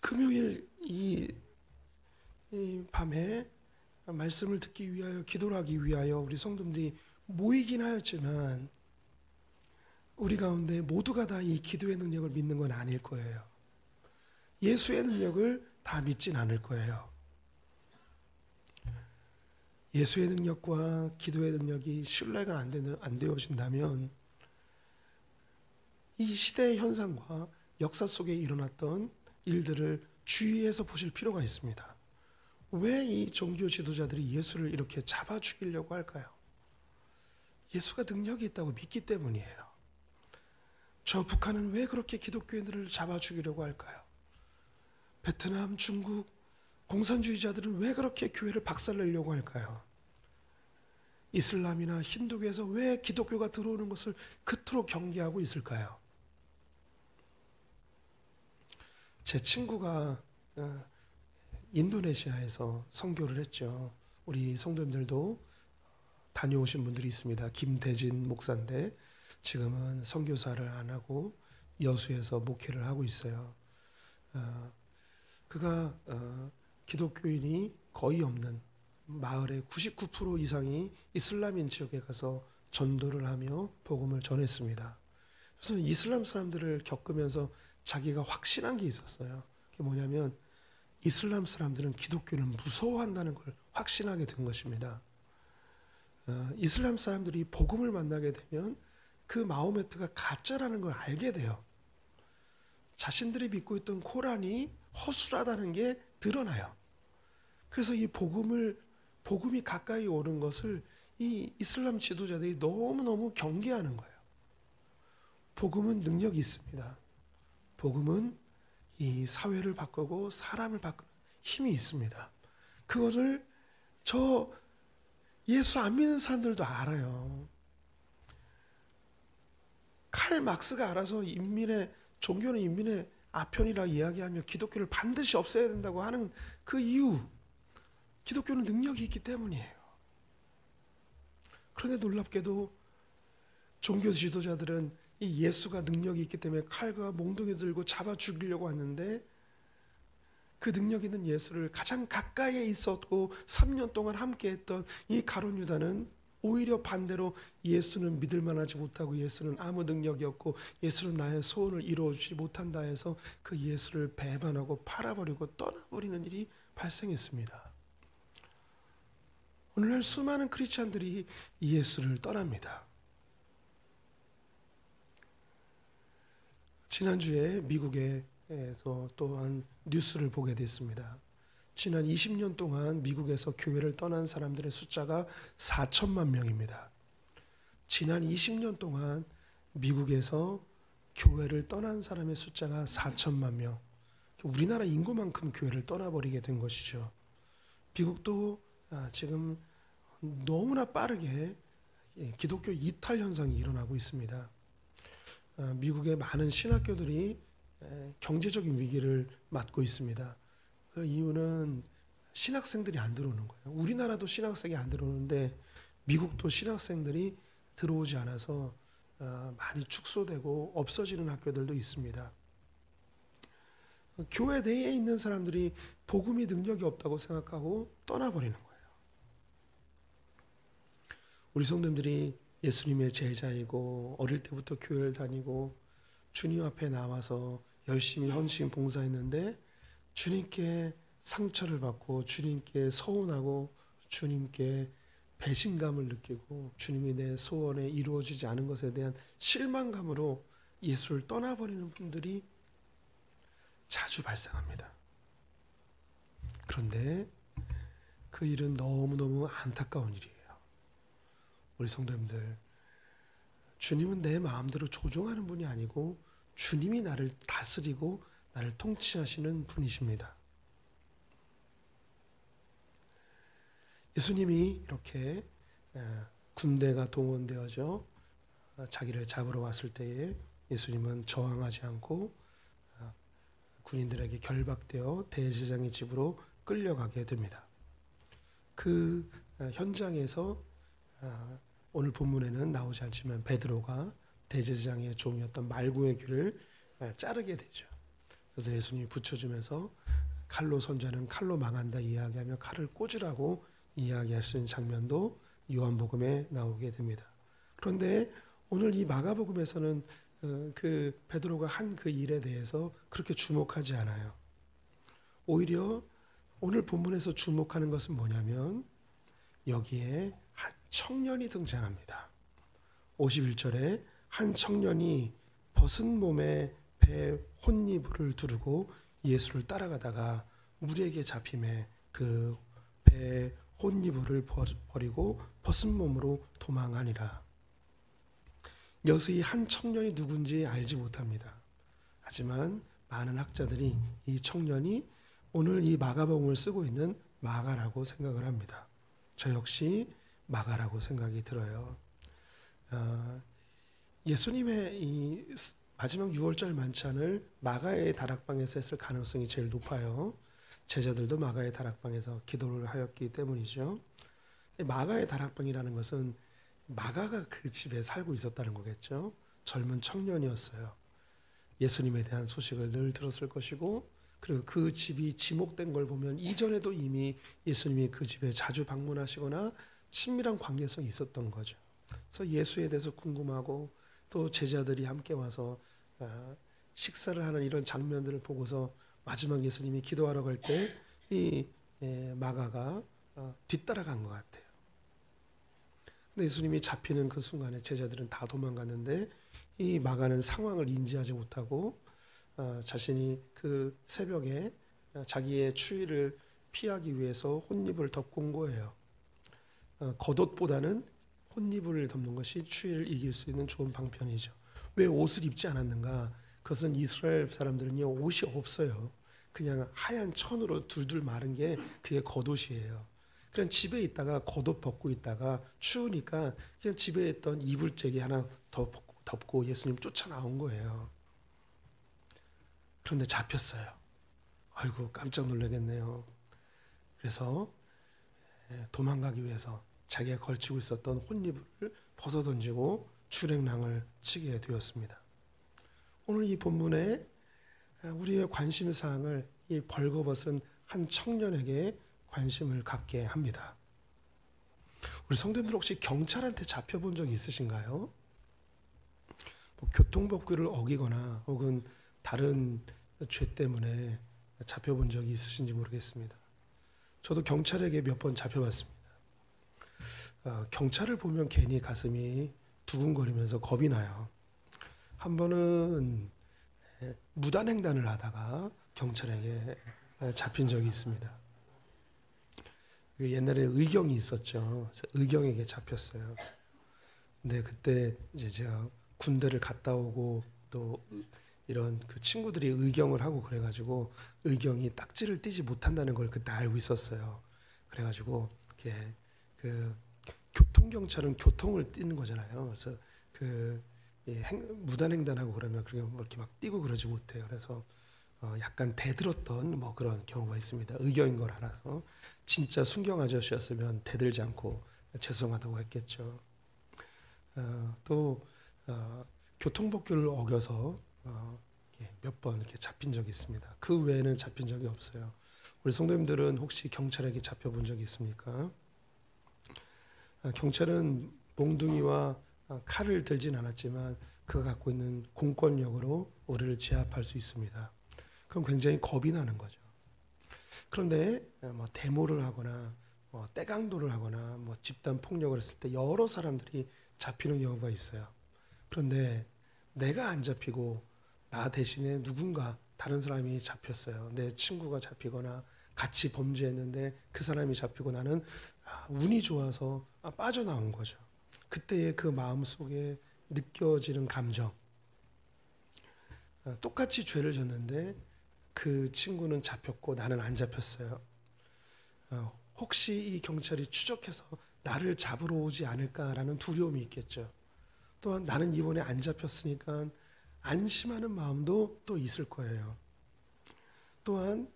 금요일 이 밤에 말씀을 듣기 위하여 기도를 하기 위하여 우리 성도들이 모이긴 하였지만 우리 가운데 모두가 다 이 기도의 능력을 믿는 건 아닐 거예요. 예수의 능력을 다 믿진 않을 거예요. 예수의 능력과 기도의 능력이 신뢰가 안 되어진다면 이 시대의 현상과 역사 속에 일어났던 일들을 주의해서 보실 필요가 있습니다. 왜 이 종교 지도자들이 예수를 이렇게 잡아 죽이려고 할까요? 예수가 능력이 있다고 믿기 때문이에요. 저 북한은 왜 그렇게 기독교인들을 잡아 죽이려고 할까요? 베트남, 중국 공산주의자들은 왜 그렇게 교회를 박살내려고 할까요? 이슬람이나 힌두교에서 왜 기독교가 들어오는 것을 그토록 경계하고 있을까요? 제 친구가 인도네시아에서 선교를 했죠. 우리 성도님들도 다녀오신 분들이 있습니다. 김대진 목사인데 지금은 선교사를 안 하고 여수에서 목회를 하고 있어요. 그가 기독교인이 거의 없는 마을의 99% 이상이 이슬람인 지역에 가서 전도를 하며 복음을 전했습니다. 그래서 이슬람 사람들을 겪으면서 자기가 확신한 게 있었어요. 그게 뭐냐면 이슬람 사람들은 기독교를 무서워한다는 걸 확신하게 된 것입니다. 이슬람 사람들이 복음을 만나게 되면 그 마호메트가 가짜라는 걸 알게 돼요. 자신들이 믿고 있던 코란이 허술하다는 게 드러나요. 그래서 이 복음이 가까이 오는 것을 이 이슬람 지도자들이 너무너무 경계하는 거예요. 복음은 능력이 있습니다. 복음은 이 사회를 바꾸고 사람을 바꾸는 힘이 있습니다. 그것을 예수 안 믿는 사람들도 알아요. 칼 막스가 알아서 종교는 인민의 아편이라 이야기하며 기독교를 반드시 없애야 된다고 하는 그 이유, 기독교는 능력이 있기 때문이에요. 그런데 놀랍게도 종교 지도자들은 이 예수가 능력이 있기 때문에 칼과 몽둥이 들고 잡아 죽이려고 하는데 그 능력 있는 예수를 가장 가까이에 있었고 3년 동안 함께했던 이 가룟 유다는 오히려 반대로 예수는 믿을 만하지 못하고 예수는 아무 능력이 없고 예수는 나의 소원을 이루어주지 못한다 해서 그 예수를 배반하고 팔아버리고 떠나버리는 일이 발생했습니다. 오늘날 수많은 크리스찬들이 이 예수를 떠납니다. 지난주에 미국에서 또한 뉴스를 보게 됐습니다. 지난 20년 동안 미국에서 교회를 떠난 사람들의 숫자가 4천만 명입니다. 지난 20년 동안 미국에서 교회를 떠난 사람의 숫자가 4천만 명. 우리나라 인구만큼 교회를 떠나버리게 된 것이죠. 미국도 지금 너무나 빠르게 기독교 이탈 현상이 일어나고 있습니다. 미국의 많은 신학교들이 경제적인 위기를 맞고 있습니다. 그 이유는 신학생들이 안 들어오는 거예요. 우리나라도 신학생이 안 들어오는데 미국도 신학생들이 들어오지 않아서 많이 축소되고 없어지는 학교들도 있습니다. 교회 내에 있는 사람들이 복음이 능력이 없다고 생각하고 떠나버리는 거예요. 우리 성도님들이 예수님의 제자이고 어릴 때부터 교회를 다니고 주님 앞에 나와서 열심히 헌신 봉사했는데 주님께 상처를 받고 주님께 서운하고 주님께 배신감을 느끼고 주님이 내 소원에 이루어지지 않은 것에 대한 실망감으로 예수를 떠나버리는 분들이 자주 발생합니다. 그런데 그 일은 너무너무 안타까운 일이에요. 우리 성도님들, 주님은 내 마음대로 조종하는 분이 아니고 주님이 나를 다스리고 나를 통치하시는 분이십니다. 예수님이 이렇게 군대가 동원되어져 자기를 잡으러 왔을 때에 예수님은 저항하지 않고 군인들에게 결박되어 대제사장의 집으로 끌려가게 됩니다. 그 현장에서 오늘 본문에는 나오지 않지만 베드로가 대제사장의 종이었던 말구의 귀를 자르게 되죠. 그래서 예수님이 붙여주면서 칼로 선자는 칼로 망한다 이야기하며 칼을 꽂으라고 이야기하시는 장면도 요한복음에 나오게 됩니다. 그런데 오늘 이 마가복음에서는 그 베드로가 한 그 일에 대해서 그렇게 주목하지 않아요. 오히려 오늘 본문에서 주목하는 것은 뭐냐면 여기에 한 청년이 등장합니다. 51절에 한 청년이 벗은 몸에 배 혼이불을 두르고 예수를 따라가다가 무리에게 잡힘에 그 배 혼이불을 버리고 벗은 몸으로 도망하니라. 여기서 이 한 청년이 누군지 알지 못합니다. 하지만 많은 학자들이 이 청년이 오늘 이 마가복음을 쓰고 있는 마가라고 생각을 합니다. 저 역시 마가라고 생각이 들어요. 예수님의 이 마지막 6월절 만찬을 마가의 다락방에서 했을 가능성이 제일 높아요. 제자들도 마가의 다락방에서 기도를 하였기 때문이죠. 마가의 다락방이라는 것은 마가가 그 집에 살고 있었다는 거겠죠. 젊은 청년이었어요. 예수님에 대한 소식을 늘 들었을 것이고, 그리고 그 집이 지목된 걸 보면 이전에도 이미 예수님이 그 집에 자주 방문하시거나 친밀한 관계성이 있었던 거죠. 그래서 예수에 대해서 궁금하고 또 제자들이 함께 와서 식사를 하는 이런 장면들을 보고서 마지막 예수님이 기도하러 갈 때 이 마가가 뒤따라간 것 같아요. 근데 예수님이 잡히는 그 순간에 제자들은 다 도망갔는데 이 마가는 상황을 인지하지 못하고 자신이 그 새벽에 자기의 추위를 피하기 위해서 혼잎을 덮고 온 거예요. 겉옷보다는 혼잎을 덮는 것이 추위를 이길 수 있는 좋은 방편이죠. 왜 옷을 입지 않았는가? 그것은 이스라엘 사람들은요, 옷이 없어요. 그냥 하얀 천으로 둘둘 마른 게 그게 겉옷이에요. 그냥 집에 있다가 겉옷 벗고 있다가 추우니까 그냥 집에 있던 이불재기 하나 더 덮고 예수님 쫓아 나온 거예요. 그런데 잡혔어요. 아이고 깜짝 놀라겠네요. 그래서 도망가기 위해서 자기가 걸치고 있었던 혼잎을 벗어던지고 출행랑을 치게 되었습니다. 오늘 이 본문에 우리의 관심사항을 이 벌거벗은 한 청년에게 관심을 갖게 합니다. 우리 성도님들 혹시 경찰한테 잡혀본 적 있으신가요? 뭐 교통법규를 어기거나 혹은 다른 죄 때문에 잡혀본 적이 있으신지 모르겠습니다. 저도 경찰에게 몇 번 잡혀봤습니다. 경찰을 보면 괜히 가슴이 두근거리면서 겁이 나요. 한 번은 무단횡단을 하다가 경찰에게 잡힌 적이 있습니다. 옛날에 의경이 있었죠. 그래서 의경에게 잡혔어요. 근데 그때 이제 제가 군대를 갔다 오고 또 이런 그 친구들이 의경을 하고 그래가지고 의경이 딱지를 띄지 못한다는 걸 그때 알고 있었어요. 그래가지고 이렇게 그 교통경찰은 교통을 띄는 거잖아요. 그래서 그 무단횡단하고 그러면 그렇게 뭐 이렇게 막 띄고 그러지 못해요. 그래서 약간 대들었던 뭐 그런 경우가 있습니다. 의경인 걸 알아서 진짜 순경 아저씨였으면 대들지 않고 죄송하다고 했겠죠. 또 교통법규를 어겨서 몇 번 이렇게 잡힌 적이 있습니다. 그 외에는 잡힌 적이 없어요. 우리 성도님들은 혹시 경찰에게 잡혀본 적이 있습니까? 경찰은 몽둥이와 칼을 들진 않았지만 그가 갖고 있는 공권력으로 우리를 제압할 수 있습니다. 그럼 굉장히 겁이 나는 거죠. 그런데 뭐 데모를 하거나 떼강도를 하거나 뭐 집단 폭력을 했을 때 여러 사람들이 잡히는 경우가 있어요. 그런데 내가 안 잡히고 나 대신에 누군가 다른 사람이 잡혔어요. 내 친구가 잡히거나 같이 범죄했는데 그 사람이 잡히고 나는 운이 좋아서 빠져나온 거죠. 그때의 그 마음 속에 느껴지는 감정. 똑같이 죄를 졌는데 그 친구는 잡혔고 나는 안 잡혔어요. 혹시 이 경찰이 추적해서 나를 잡으러 오지 않을까라는 두려움이 있겠죠. 또한 나는 이번에 안 잡혔으니까 안심하는 마음도 또 있을 거예요. 또한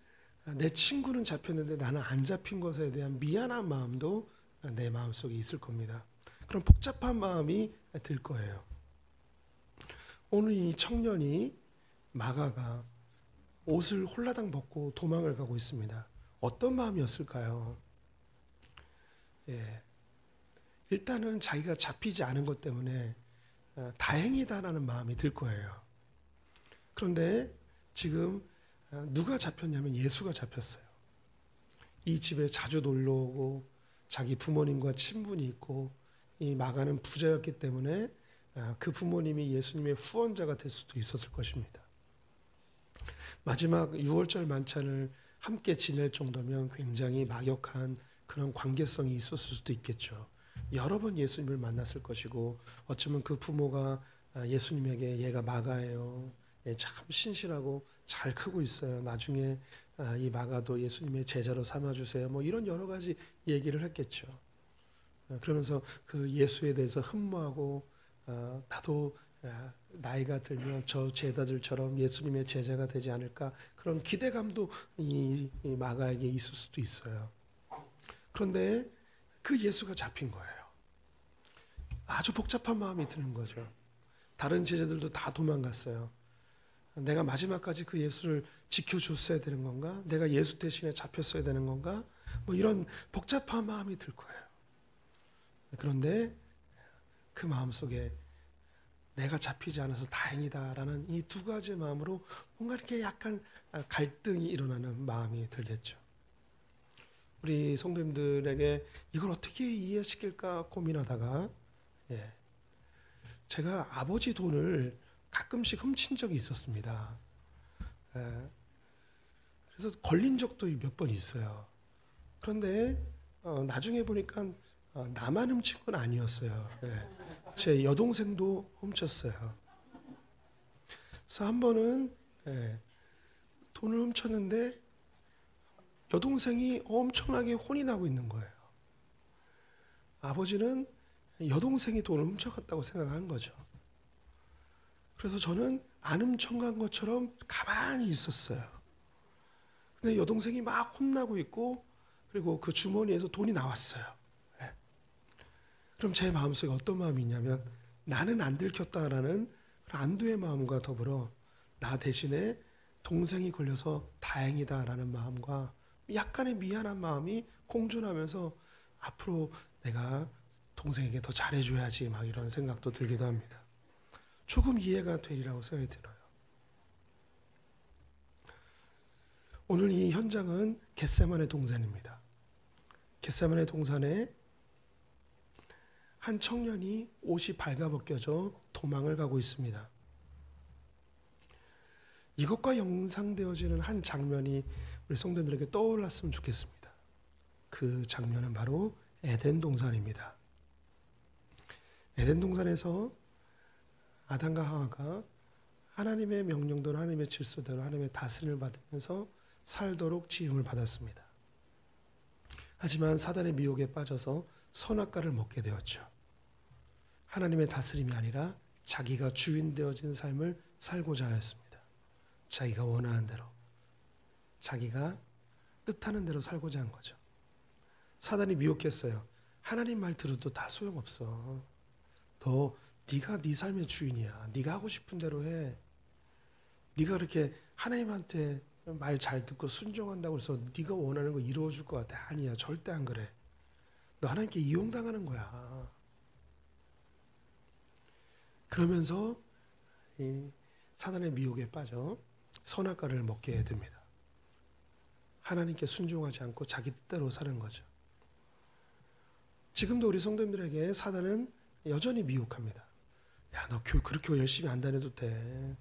내 친구는 잡혔는데 나는 안 잡힌 것에 대한 미안한 마음도 내 마음속에 있을 겁니다. 그런 복잡한 마음이 들 거예요. 오늘 이 청년이 마가가 옷을 홀라당 벗고 도망을 가고 있습니다. 어떤 마음이었을까요? 일단은 자기가 잡히지 않은 것 때문에 다행이다라는 마음이 들 거예요. 그런데 지금 누가 잡혔냐면 예수가 잡혔어요. 이 집에 자주 놀러 오고 자기 부모님과 친분이 있고 이 마가는 부자였기 때문에 그 부모님이 예수님의 후원자가 될 수도 있었을 것입니다. 마지막 6월절 만찬을 함께 지낼 정도면 굉장히 막역한 그런 관계성이 있었을 수도 있겠죠. 여러 번 예수님을 만났을 것이고 어쩌면 그 부모가 예수님에게 얘가 마가예요. 참 신실하고 잘 크고 있어요. 나중에 이 마가도 예수님의 제자로 삼아주세요. 뭐 이런 여러 가지 얘기를 했겠죠. 그러면서 그 예수에 대해서 흠모하고 나도 나이가 들면 저 제자들처럼 예수님의 제자가 되지 않을까 그런 기대감도 이 마가에게 있을 수도 있어요. 그런데 그 예수가 잡힌 거예요. 아주 복잡한 마음이 드는 거죠. 다른 제자들도 다 도망갔어요. 내가 마지막까지 그 예수를 지켜줬어야 되는 건가? 내가 예수 대신에 잡혔어야 되는 건가? 뭐 이런 복잡한 마음이 들 거예요. 그런데 그 마음속에 내가 잡히지 않아서 다행이다라는 이 두 가지 마음으로 뭔가 이렇게 약간 갈등이 일어나는 마음이 들겠죠. 우리 성도님들에게 이걸 어떻게 이해시킬까 고민하다가 제가 아버지 돈을 가끔씩 훔친 적이 있었습니다. 그래서 걸린 적도 몇 번 있어요. 그런데 나중에 보니까 나만 훔친 건 아니었어요. 제 여동생도 훔쳤어요. 그래서 한 번은 돈을 훔쳤는데 여동생이 엄청나게 혼이 나고 있는 거예요. 아버지는 여동생이 돈을 훔쳐갔다고 생각한 거죠. 그래서 저는 안 훔쳐간 것처럼 가만히 있었어요. 근데 여동생이 막 혼나고 있고 그리고 그 주머니에서 돈이 나왔어요. 그럼 제 마음속에 어떤 마음이 있냐면 나는 안 들켰다라는 안도의 마음과 더불어 나 대신에 동생이 걸려서 다행이다라는 마음과 약간의 미안한 마음이 공존하면서 앞으로 내가 동생에게 더 잘해줘야지 막 이런 생각도 들기도 합니다. 조금 이해가 되리라고 생각이 들어요. 오늘 이 현장은 겟세마네 동산입니다. 겟세마네 동산에 한 청년이 옷이 발가벗겨져 도망을 가고 있습니다. 이것과 연상되어지는 한 장면이 우리 성도님들에게 떠올랐으면 좋겠습니다. 그 장면은 바로 에덴 동산입니다. 에덴 동산에서 아담과 하와가 하나님의 명령대로 하나님의 질서대로 하나님의 다스림을 받으면서 살도록 지음을 받았습니다. 하지만 사단의 미혹에 빠져서 선악과를 먹게 되었죠. 하나님의 다스림이 아니라 자기가 주인 되어진 삶을 살고자 하였습니다. 자기가 원하는 대로, 자기가 뜻하는 대로 살고자 한 거죠. 사단이 미혹했어요. 하나님 말 들어도 다 소용없어. 너 네가 네 삶의 주인이야. 네가 하고 싶은 대로 해. 네가 그렇게 하나님한테 말 잘 듣고 순종한다고 해서 네가 원하는 거 이루어줄 것 같아. 아니야. 절대 안 그래. 너 하나님께 이용당하는 거야. 그러면서 이 사단의 미혹에 빠져 선악과를 먹게 됩니다. 하나님께 순종하지 않고 자기 뜻대로 사는 거죠. 지금도 우리 성도님들에게 사단은 여전히 미혹합니다. 야, 너 교회 그렇게 열심히 안 다녀도 돼.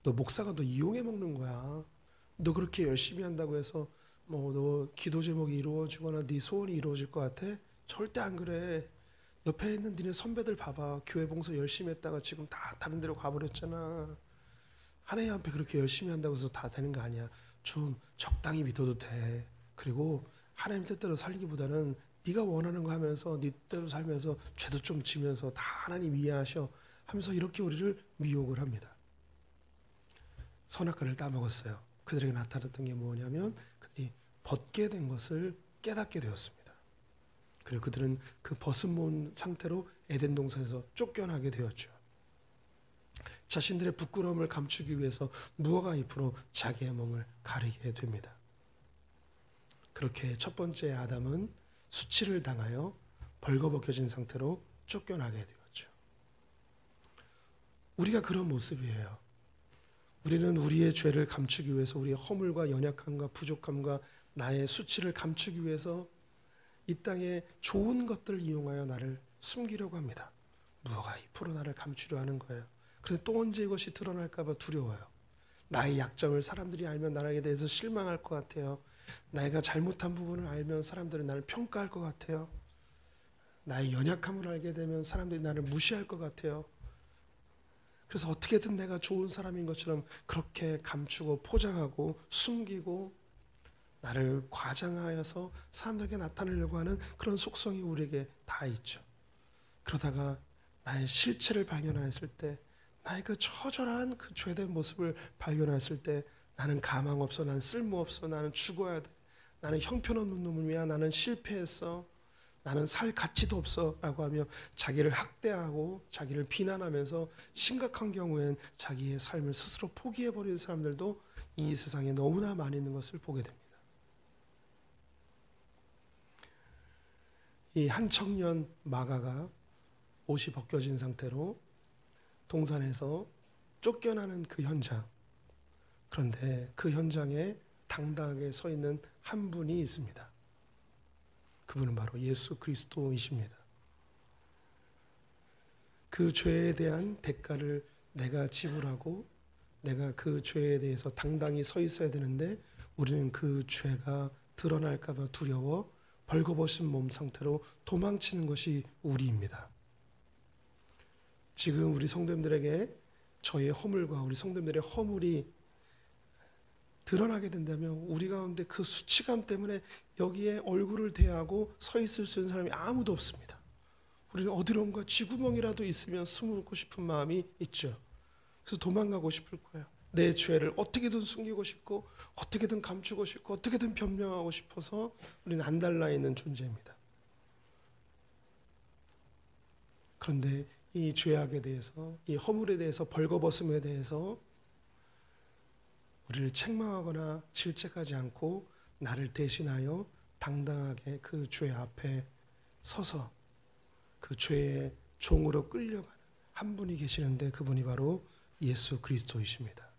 너 목사가 너 이용해 먹는 거야. 너 그렇게 열심히 한다고 해서 뭐 너 기도 제목이 이루어지거나 네 소원이 이루어질 것 같아? 절대 안 그래. 옆에 있는 니네 선배들 봐봐. 교회 봉사 열심히 했다가 지금 다 다른 데로 가버렸잖아. 하나님 앞에 그렇게 열심히 한다고 해서 다 되는 거 아니야. 좀 적당히 믿어도 돼. 그리고 하나님 뜻대로 살기보다는 네가 원하는 거 하면서 네 뜻대로 살면서 죄도 좀 지면서 다 하나님 이해하셔 하면서 이렇게 우리를 미혹을 합니다. 선악과를 따먹었어요. 그들에게 나타났던 게 뭐냐면 그들이 벗게 된 것을 깨닫게 되었습니다. 그리고 그들은 그 벗은 상태로 에덴 동산에서 쫓겨나게 되었죠. 자신들의 부끄러움을 감추기 위해서 무화과 잎으로 자기의 몸을 가리게 됩니다. 그렇게 첫 번째 아담은 수치를 당하여 벌거벗겨진 상태로 쫓겨나게 되었죠. 우리가 그런 모습이에요. 우리는 우리의 죄를 감추기 위해서 우리의 허물과 연약함과 부족함과 나의 수치를 감추기 위해서 이 땅에 좋은 것들을 이용하여 나를 숨기려고 합니다. 무화과 잎으로 나를 감추려 하는 거예요. 그래서 또 언제 이것이 드러날까 봐 두려워요. 나의 약점을 사람들이 알면 나에 대해서 실망할 것 같아요. 내가 잘못한 부분을 알면 사람들은 나를 평가할 것 같아요. 나의 연약함을 알게 되면 사람들이 나를 무시할 것 같아요. 그래서 어떻게든 내가 좋은 사람인 것처럼 그렇게 감추고 포장하고 숨기고 나를 과장하여서 사람들에게 나타내려고 하는 그런 속성이 우리에게 다 있죠. 그러다가 나의 실체를 발견했을 때, 나의 그 처절한 그 죄된 모습을 발견했을 때, 나는 가망 없어, 나는 쓸모 없어, 나는 죽어야 돼, 나는 형편없는 놈이야, 나는 실패했어, 나는 살 가치도 없어 라고 하며 자기를 학대하고 자기를 비난하면서 심각한 경우엔 자기의 삶을 스스로 포기해버리는 사람들도 이 세상에 너무나 많이 있는 것을 보게 됩니다. 이 한 청년 마가가 옷이 벗겨진 상태로 동산에서 쫓겨나는 그 현장, 그런데 그 현장에 당당하게 서 있는 한 분이 있습니다. 그분은 바로 예수 그리스도이십니다. 그 죄에 대한 대가를 내가 지불하고 내가 그 죄에 대해서 당당히 서 있어야 되는데, 우리는 그 죄가 드러날까 봐 두려워 벌거벗은 몸 상태로 도망치는 것이 우리입니다. 지금 우리 성도님들에게 저의 허물과 우리 성도님들의 허물이 드러나게 된다면, 우리 가운데 그 수치감 때문에 여기에 얼굴을 대하고 서 있을 수 있는 사람이 아무도 없습니다. 우리는 어디론가 쥐구멍이라도 있으면 숨고 싶은 마음이 있죠. 그래서 도망가고 싶을 거예요. 내 죄를 어떻게든 숨기고 싶고 어떻게든 감추고 싶고 어떻게든 변명하고 싶어서 우리는 안달나 있는 존재입니다. 그런데 이 죄악에 대해서, 이 허물에 대해서, 벌거벗음에 대해서 우리를 책망하거나 질책하지 않고 나를 대신하여 당당하게 그 죄 앞에 서서 그 죄의 종으로 끌려가는 한 분이 계시는데, 그분이 바로 예수 그리스도이십니다.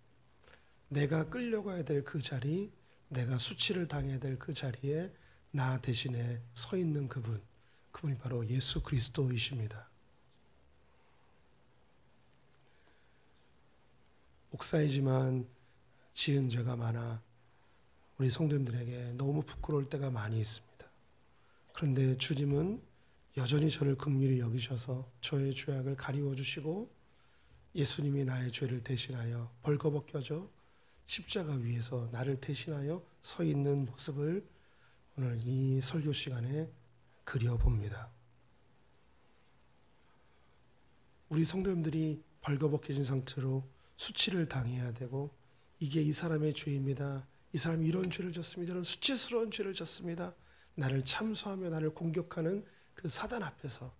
내가 끌려가야 될 그 자리, 내가 수치를 당해야 될 그 자리에 나 대신에 서 있는 그분이 바로 예수 그리스도이십니다. 목사이지만 지은 죄가 많아 우리 성도님들에게 너무 부끄러울 때가 많이 있습니다. 그런데 주님은 여전히 저를 긍휼히 여기셔서 저의 죄악을 가리워 주시고, 예수님이 나의 죄를 대신하여 벌거벗겨져 십자가 위에서 나를 대신하여 서 있는 모습을 오늘 이 설교 시간에 그려봅니다. 우리 성도님들이 벌거벗겨진 상태로 수치를 당해야 되고, 이게 이 사람의 죄입니다, 이 사람이 이런 죄를 졌습니다, 이런 수치스러운 죄를 졌습니다, 나를 참소하며 나를 공격하는 그 사단 앞에서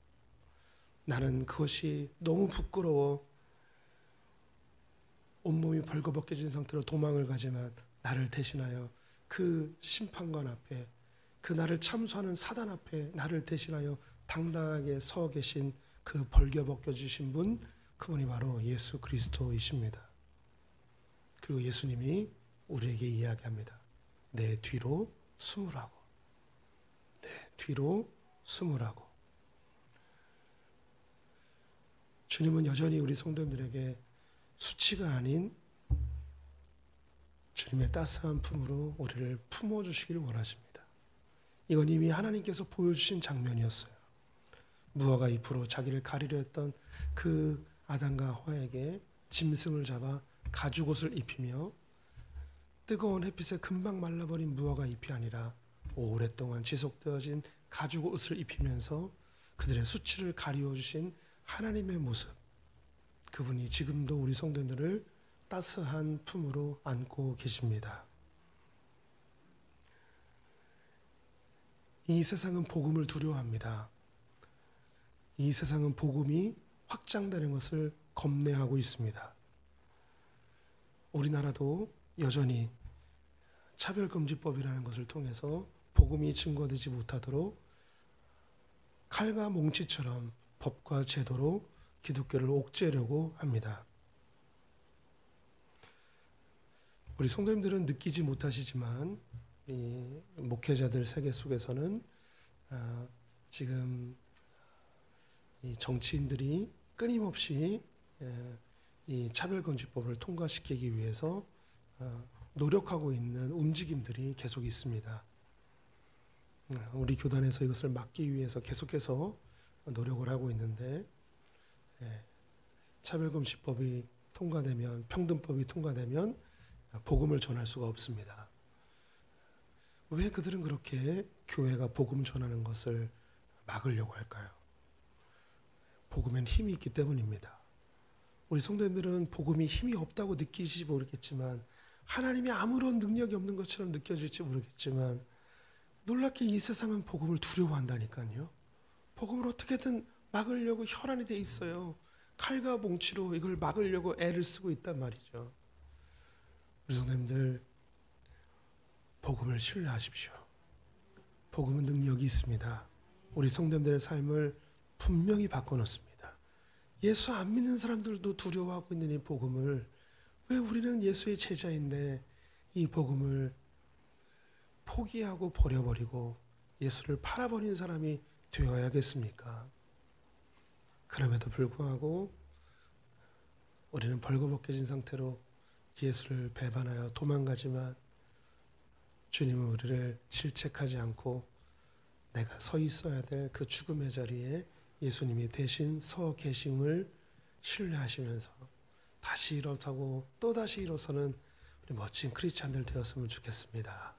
나는 그것이 너무 부끄러워 온몸이 벌거벗겨진 상태로 도망을 가지만, 나를 대신하여 그 심판관 앞에, 그 나를 참소하는 사단 앞에 나를 대신하여 당당하게 서 계신 그 벌거벗겨지신 분, 그분이 바로 예수 그리스도이십니다. 그리고 예수님이 우리에게 이야기합니다. 내 뒤로 숨으라고. 내 뒤로 숨으라고. 주님은 여전히 우리 성도님들에게 수치가 아닌 주님의 따스한 품으로 우리를 품어주시기를 원하십니다. 이건 이미 하나님께서 보여주신 장면이었어요. 무화과 잎으로 자기를 가리려 했던 그 아담과 하와에게 짐승을 잡아 가죽옷을 입히며, 뜨거운 햇빛에 금방 말라버린 무화과 잎이 아니라 오랫동안 지속되어진 가죽옷을 입히면서 그들의 수치를 가리워 주신 하나님의 모습, 그분이 지금도 우리 성도들을 따스한 품으로 안고 계십니다. 이 세상은 복음을 두려워합니다. 이 세상은 복음이 확장되는 것을 겁내하고 있습니다. 우리나라도 여전히 차별금지법이라는 것을 통해서 복음이 증거되지 못하도록 칼과 몽치처럼 법과 제도로 기독교를 옥죄려고 합니다. 우리 성도님들은 느끼지 못하시지만 이 목회자들 세계 속에서는 지금 이 정치인들이 끊임없이 이 차별금지법을 통과시키기 위해서 노력하고 있는 움직임들이 계속 있습니다. 우리 교단에서 이것을 막기 위해서 계속해서 노력을 하고 있는데, 차별금지법이 통과되면, 평등법이 통과되면 복음을 전할 수가 없습니다. 왜 그들은 그렇게 교회가 복음 전하는 것을 막으려고 할까요? 복음엔 힘이 있기 때문입니다. 우리 성도님들은 복음이 힘이 없다고 느끼실지 모르겠지만, 하나님이 아무런 능력이 없는 것처럼 느껴질지 모르겠지만, 놀랍게 이 세상은 복음을 두려워한다니까요. 복음을 어떻게든 막으려고 혈안이 돼 있어요. 칼과 몽치로 이걸 막으려고 애를 쓰고 있단 말이죠. 우리 성도님들, 복음을 신뢰하십시오. 복음은 능력이 있습니다. 우리 성도님들의 삶을 분명히 바꿔놓습니다. 예수 안 믿는 사람들도 두려워하고 있는 이 복음을, 왜 우리는 예수의 제자인데 이 복음을 포기하고 버려버리고 예수를 팔아버린 사람이 되어야겠습니까? 그럼에도 불구하고 우리는 벌거벗겨진 상태로 예수를 배반하여 도망가지만, 주님은 우리를 질책하지 않고 내가 서 있어야 될 그 죽음의 자리에 예수님이 대신 서 계심을 신뢰하시면서 다시 일어서고 또다시 일어서는 우리 멋진 크리스찬들 되었으면 좋겠습니다.